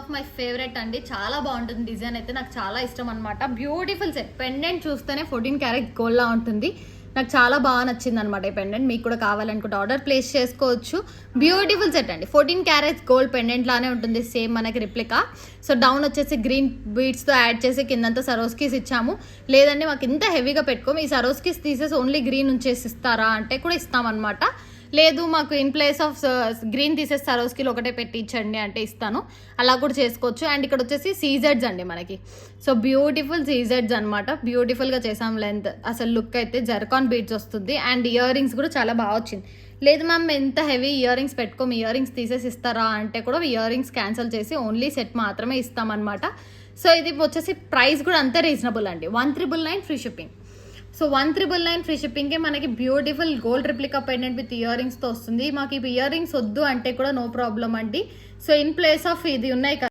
Of my favourite అండి. చాలా బాగుంటుంది డిజైన్ అయితే, నాకు చాలా ఇష్టం అనమాట. Beautiful set. పెండెంట్ చూస్తేనే 14 క్యారెట్ గోల్డ్ లా ఉంటుంది. నాకు చాలా బాగా నచ్చింది అనమాట ఈ పెండెంట్. మీకు కూడా కావాలనుకుంటే ఆర్డర్ ప్లేస్ చేసుకోవచ్చు. బ్యూటిఫుల్ సెట్ అండి. 14 క్యారెట్స్ గోల్డ్ పెండెంట్ లానే ఉంటుంది, సేమ్ మనకి రిప్లికా. సో డౌన్ వచ్చేసి గ్రీన్ బీడ్స్తో యాడ్ చేసి కిందంతా సరోస్కీస్ ఇచ్చాము. లేదండి మాకు ఇంత హెవీగా పెట్టుకోము, ఈ సరోస్కీస్ తీసేసి ఓన్లీ గ్రీన్ ఉంచేసి ఇస్తారా అంటే కూడా ఇస్తామన్నమాట. లేదు మాకు ఇన్ ప్లేస్ ఆఫ్ గ్రీన్ తీసేసి సరోస్కిలో ఒకటే పెట్టించండి అంటే ఇస్తాను, అలా కూడా చేసుకోవచ్చు. అండ్ ఇక్కడ వచ్చేసి సీజెడ్స్ అండి మనకి. సో బ్యూటిఫుల్ సీజెడ్స్ అనమాట. బ్యూటిఫుల్గా చేసాం. లెంత్ అసలు లుక్ అయితే జర్కాన్ బీడ్స్ వస్తుంది. అండ్ ఇయర్ రింగ్స్ కూడా చాలా బాగా వచ్చింది. లేదు మ్యామ్ ఎంత హెవీ ఇయర్ రింగ్స్ పెట్టుకోము, ఇయర్ రింగ్స్ తీసేసి ఇస్తారా అంటే కూడా ఇయర్ రింగ్స్ క్యాన్సిల్ చేసి ఓన్లీ సెట్ మాత్రమే ఇస్తామన్నమాట. సో ఇది వచ్చేసి ప్రైస్ కూడా అంతే రీజనబుల్ అండి. 1999 ఫ్రీ షిప్పింగ్. సో 1999 ఫ్రీ షిప్పింగ్కి మనకి beautiful gold replica pendant with ear రింగ్స్తో వస్తుంది. మాకు ఈ ఇయర్ రింగ్స్ వద్దు అంటే కూడా నో ప్రాబ్లం అండి. సో ఇన్ ప్లేస్ ఆఫ్ ఇది ఉన్నాయి కదా